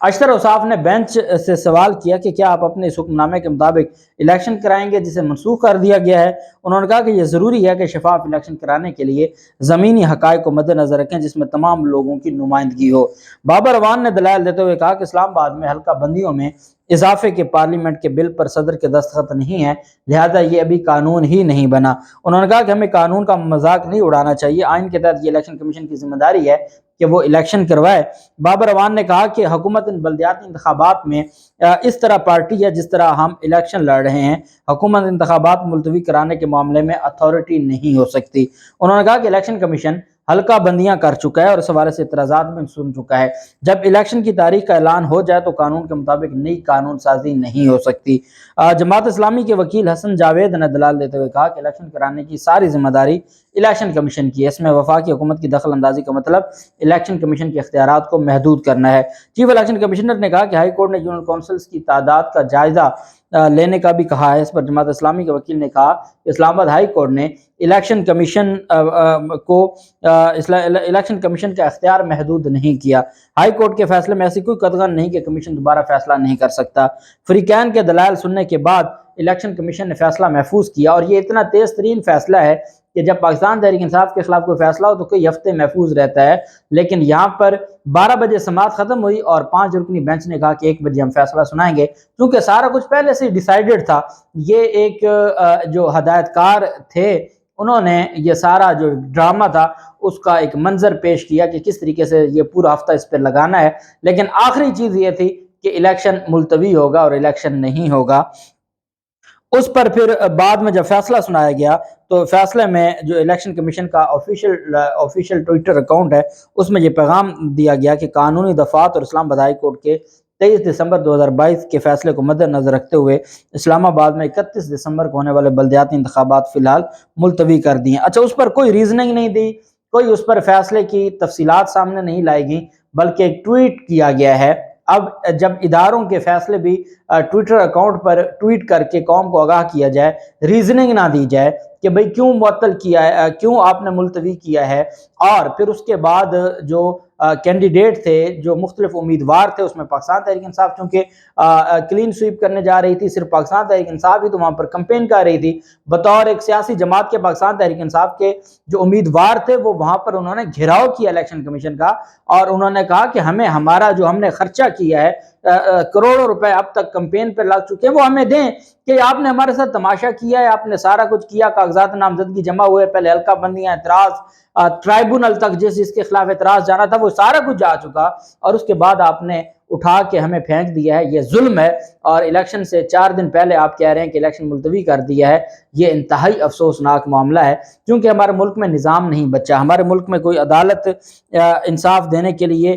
اشتر اوصاف نے بینچ سے سوال کیا کہ کیا آپ اپنے اس حکم نامے کے مطابق الیکشن کرائیں گے جسے منسوخ کر دیا گیا ہے؟ انہوں نے کہا کہ یہ ضروری ہے کہ شفاف الیکشن کرانے کے لیے زمینی حقائق کو مد نظر رکھیں جس میں تمام لوگوں کی نمائندگی ہو۔ بابر اعوان نے دلائل دیتے ہوئے کہا کہ اسلام آباد میں حلقہ بندیوں میں اضافے کے پارلیمنٹ کے بل پر صدر کے دستخط نہیں ہیں، لہذا یہ ابھی قانون ہی نہیں بنا۔ انہوں نے کہا کہ ہمیں قانون کا مذاق نہیں اڑانا چاہیے، آئین کے تحت یہ الیکشن کمیشن کی ذمہ داری ہے کہ وہ الیکشن کروائے۔ بابر اعوان نے کہا کہ حکومت ان بلدیاتی انتخابات میں اس طرح پارٹی ہے جس طرح ہم الیکشن لڑ رہے ہیں، حکومت انتخابات ملتوی کرانے کے معاملے میں اتھارٹی نہیں ہو سکتی۔ انہوں نے کہا کہ الیکشن کمیشن حلقہ بندیاں کر چکا ہے اور اس حوالے سے اعتراضات بھی سن چکا ہے، جب الیکشن کی تاریخ کا اعلان ہو جائے تو قانون کے مطابق نئی قانون سازی نہیں ہو سکتی۔ جماعت اسلامی کے وکیل حسن جاوید نے دلال دیتے ہوئے کہا کہ الیکشن کرانے کی ساری ذمہ داری الیکشن کمیشن کی ہے، اس میں وفاقی حکومت کی دخل اندازی کا مطلب الیکشن کمیشن کے اختیارات کو محدود کرنا ہے۔ چیف الیکشن کمشنر نے کہا کہ ہائی کورٹ نے یونین کونسلز کی تعداد کا جائزہ لینے کا بھی کہا ہے۔ اس پر جماعت اسلامی کے وکیل نے کہا کہ اسلام آباد ہائی کورٹ نے الیکشن کمیشن کا اختیار محدود نہیں کیا۔ ہائی کورٹ کے فیصلے میں ایسی کوئی قطعاً نہیں کہ کمیشن دوبارہ فیصلہ نہیں کر سکتا۔ فریقین کے دلائل سننے کے بعد الیکشن کمیشن نے فیصلہ محفوظ کیا، اور یہ اتنا تیز ترین فیصلہ ہے کہ جب پاکستان تحریک انصاف کے خلاف کوئی فیصلہ ہو تو کئی ہفتے محفوظ رہتا ہے، لیکن یہاں پر 12 بجے سماعت ختم ہوئی اور 5 رکنی بینچ نے کہا کہ 1 بجے ہم فیصلہ سنائیں گے، کیونکہ سارا کچھ پہلے سے ڈیسائیڈڈ تھا۔ یہ ایک جو ہدایت کار تھے، انہوں نے یہ سارا جو ڈرامہ تھا اس کا ایک منظر پیش کیا کہ کس طریقے سے یہ پورا ہفتہ اس پہ لگانا ہے، لیکن آخری چیز یہ تھی کہ الیکشن ملتوی ہوگا اور الیکشن نہیں ہوگا۔ اس پر پھر بعد میں جب فیصلہ سنایا گیا تو فیصلے میں جو الیکشن کمیشن کا آفیشیل ٹویٹر اکاؤنٹ ہے اس میں یہ پیغام دیا گیا کہ قانونی دفعات اور اسلام آباد ہائی کورٹ کے 23 دسمبر 2022 کے فیصلے کو مد نظر رکھتے ہوئے اسلام آباد میں 31 دسمبر کو ہونے والے بلدیاتی انتخابات فی الحال ملتوی کر دی ہیں۔ اچھا، اس پر کوئی ریزننگ نہیں دی، کوئی اس پر فیصلے کی تفصیلات سامنے نہیں لائی گئیں، بلکہ ایک ٹویٹ کیا گیا ہے۔ اب جب اداروں کے فیصلے بھی ٹویٹر اکاؤنٹ پر ٹویٹ کر کے قوم کو آگاہ کیا جائے، ریزننگ نہ دی جائے کہ بھئی کیوں معطل کیا ہے، کیوں آپ نے ملتوی کیا ہے، اور پھر اس کے بعد جو کینڈیڈیٹ تھے، جو مختلف امیدوار تھے، اس میں پاکستان تحریک انصاف چونکہ کلین سویپ کرنے جا رہی تھی، صرف پاکستان تحریک انصاف ہی تو وہاں پر کمپین کر رہی تھی، بطور ایک سیاسی جماعت کے پاکستان تحریک انصاف کے جو امیدوار تھے وہ وہاں پر انہوں نے گھیراؤ کیا الیکشن کمیشن کا، اور انہوں نے کہا کہ ہمیں ہمارا جو ہم نے خرچہ کیا ہے، کروڑوں روپے اب تک کمپین پر لگ چکے ہیں، وہ ہمیں دیں، کہ آپ نے ہمارے ساتھ تماشا کیا ہے، آپ نے سارا کچھ کیا، کاغذات نامزدگی جمع ہوئے، پہلے حلقہ بندیاں، اعتراض، ٹرائبونل تک جس کے خلاف اعتراض جانا تھا وہ سارا کچھ جا چکا، اور اس کے بعد آپ نے اٹھا کے ہمیں پھینک دیا ہے، یہ ظلم ہے، اور الیکشن سے 4 دن پہلے آپ کہہ رہے ہیں کہ الیکشن ملتوی کر دیا ہے۔ یہ انتہائی افسوسناک معاملہ ہے، کیونکہ ہمارے ملک میں نظام نہیں بچا، ہمارے ملک میں کوئی عدالت انصاف دینے کے لیے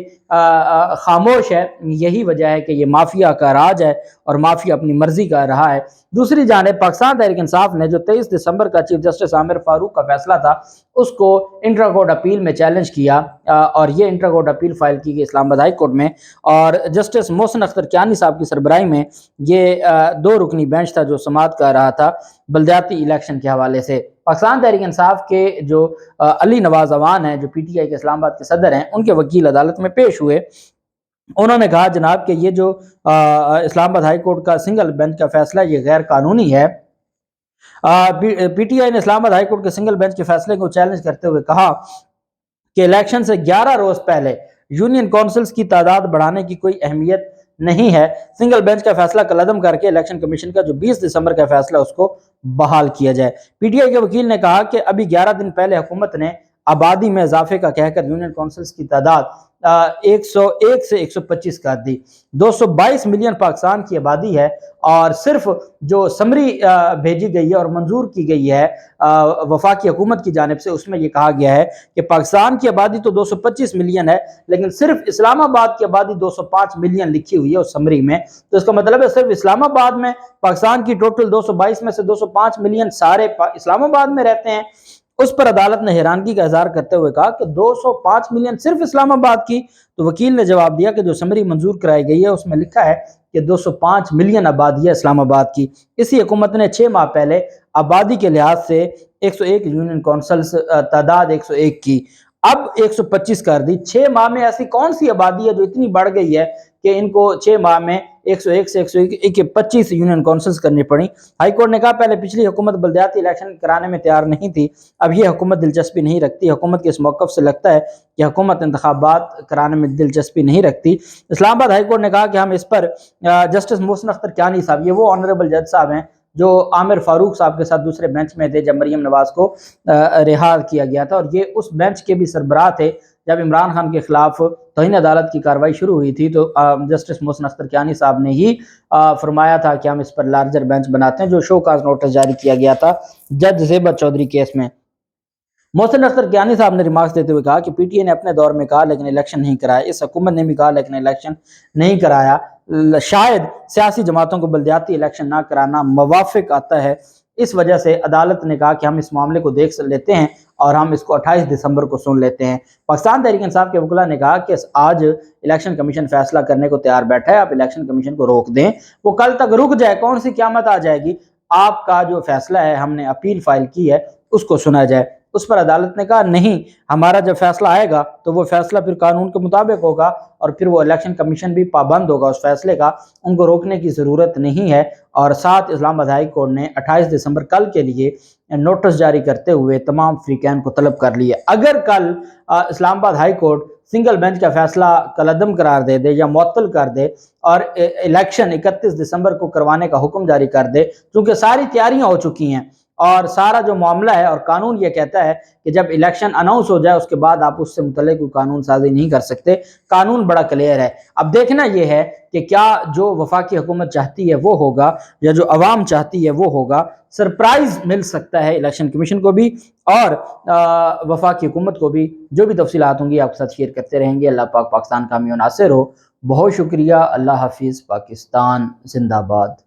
خاموش ہے۔ یہی وجہ ہے کہ یہ مافیا کا راج ہے اور مافیا اپنی مرضی کا رہا ہے۔ دوسری جانب پاکستان تحریک انصاف نے جو 23 دسمبر کا چیف جسٹس عامر فاروق کا فیصلہ تھا اس کو انٹرا کورٹ اپیل میں چیلنج کیا، اور یہ انٹرا کورٹ اپیل فائل کی گئی اسلام آباد ہائی کورٹ میں، اور جسٹس محسن اختر کیانی صاحب کی سربراہی میں یہ 2 رکنی بینچ تھا جو سماعت کر رہا تھا بلدیاتی الیکشن کے حوالے سے۔ پاکستان تحریک انصاف کے جو علی نواز اعوان ہیں، جو پی ٹی آئی کے اسلام آباد کے صدر ہیں، ان کے وکیل عدالت میں پیش ہوئے۔ انہوں نے کہا جناب کہ یہ جو اسلام آباد ہائی کورٹ کا سنگل بینچ کا فیصلہ یہ غیر قانونی ہے۔ پی ٹی آئی نے اسلام آباد ہائی کورٹ کے سنگل بینچ کے فیصلے کو چیلنج کرتے ہوئے کہا کہ الیکشن سے 11 روز پہلے یونین کونسلز کی تعداد بڑھانے کی کوئی اہمیت نہیں ہے، سنگل بینچ کا فیصلہ کالعدم کر کے الیکشن کمیشن کا جو 20 دسمبر کا فیصلہ اس کو بحال کیا جائے۔ پی ٹی آئی کے وکیل نے کہا کہ ابھی 11 دن پہلے حکومت نے آبادی میں اضافے کا کہہ کر یونین کونسلز کی تعداد 101 سے 125 کر دی۔ 222 ملین پاکستان کی آبادی ہے، اور صرف جو سمری بھیجی گئی ہے اور منظور کی گئی ہے وفاقی حکومت کی جانب سے، اس میں یہ کہا گیا ہے کہ پاکستان کی آبادی تو 225 ملین ہے، لیکن صرف اسلام آباد کی آبادی 205 ملین لکھی ہوئی ہے اس سمری میں، تو اس کا مطلب ہے صرف اسلام آباد میں پاکستان کی ٹوٹل 222 میں سے 205 ملین سارے اسلام آباد میں رہتے ہیں۔ اس پر عدالت نے حیرانگی کا اظہار کرتے ہوئے کہا کہ 205 ملین صرف اسلام آباد کی، تو وکیل نے جواب دیا کہ جو سمری منظور کرائی گئی ہے اس میں لکھا ہے کہ 205 ملین آبادی ہے اسلام آباد کی۔ اسی حکومت نے 6 ماہ پہلے آبادی کے لحاظ سے 101 یونین کونسلز تعداد 101 کی، اب 125 کر دی۔ 6 ماہ میں ایسی کون سی آبادی ہے جو اتنی بڑھ گئی ہے کہ ان کو 6 ماہ میں 101 سے 101 کے 25 یونین کونسلز کرنی پڑی۔ ہائی کورٹ نے کہا پہلے پچھلی حکومت بلدیاتی الیکشن کرانے میں تیار نہیں تھی، اب یہ حکومت دلچسپی نہیں رکھتی۔ حکومت کے اس موقف سے لگتا ہے کہ حکومت انتخابات کرانے میں دلچسپی نہیں رکھتی۔ اسلام آباد ہائی کورٹ نے کہا کہ ہم اس پر جسٹس محسن اختر کیانی صاحب، یہ وہ آنریبل جج صاحب ہیں جو عامر فاروق صاحب کے ساتھ دوسرے بینچ میں تھے جب مریم نواز کو رہا کیا گیا تھا، اور یہ اس بینچ کے بھی سربراہ تھے جب عمران خان کے خلاف توہین عدالت کی کارروائی شروع ہوئی تھی۔ تو جسٹس محسن اختر کیانی صاحب نے ہی فرمایا تھا کہ ہم اس پر لارجر بینچ بناتے ہیں، جو شو کاز نوٹس جاری کیا گیا تھا جج زیبت چودھری کیس میں۔ محسن اختر کیانی صاحب نے ریمارکس دیتے ہوئے کہا کہ پی ٹی اے نے اپنے دور میں کہا لیکن الیکشن نہیں کرایا، اس حکومت نے بھی کہا لیکن الیکشن نہیں کرایا۔ شاید سیاسی جماعتوں کو بلدیاتی الیکشن نہ کرانا موافق آتا ہے، اس وجہ سے عدالت نے کہا کہ ہم اس معاملے کو دیکھ لیتے ہیں اور ہم اس کو 28 دسمبر کو سن لیتے ہیں۔ پاکستان تحریک انصاف کے وکلاء نے کہا کہ آج الیکشن کمیشن فیصلہ کرنے کو تیار بیٹھا ہے، آپ الیکشن کمیشن کو روک دیں، وہ کل تک رک جائے، کون سی قیامت آ جائے گی، آپ کا جو فیصلہ ہے، ہم نے اپیل فائل کی ہے، اس کو سنا جائے۔ اس پر عدالت نے کہا نہیں، ہمارا جب فیصلہ آئے گا تو وہ فیصلہ پھر قانون کے مطابق ہوگا اور پھر وہ الیکشن کمیشن بھی پابند ہوگا اس فیصلے کا، ان کو روکنے کی ضرورت نہیں ہے۔ اور ساتھ اسلام آباد ہائی کورٹ نے 28 دسمبر کل کے لیے نوٹس جاری کرتے ہوئے تمام فریقین کو طلب کر لیا۔ اگر کل اسلام آباد ہائی کورٹ سنگل بینچ کا فیصلہ کالعدم قرار دے یا معطل کر دے اور الیکشن 31 دسمبر کو کروانے کا حکم جاری کر دے، کیونکہ ساری تیاریاں ہو چکی ہیں اور سارا جو معاملہ ہے، اور قانون یہ کہتا ہے کہ جب الیکشن اناؤنس ہو جائے اس کے بعد آپ اس سے متعلق کوئی قانون سازی نہیں کر سکتے، قانون بڑا کلیئر ہے۔ اب دیکھنا یہ ہے کہ کیا جو وفاقی حکومت چاہتی ہے وہ ہوگا یا جو عوام چاہتی ہے وہ ہوگا۔ سرپرائز مل سکتا ہے الیکشن کمیشن کو بھی اور وفاقی حکومت کو بھی۔ جو بھی تفصیلات ہوں گی آپ کے ساتھ شیئر کرتے رہیں گے۔ اللہ پاک پاکستان کامیاب و ناصر ہو۔ بہت شکریہ۔ اللہ حافظ۔ پاکستان زندہ باد۔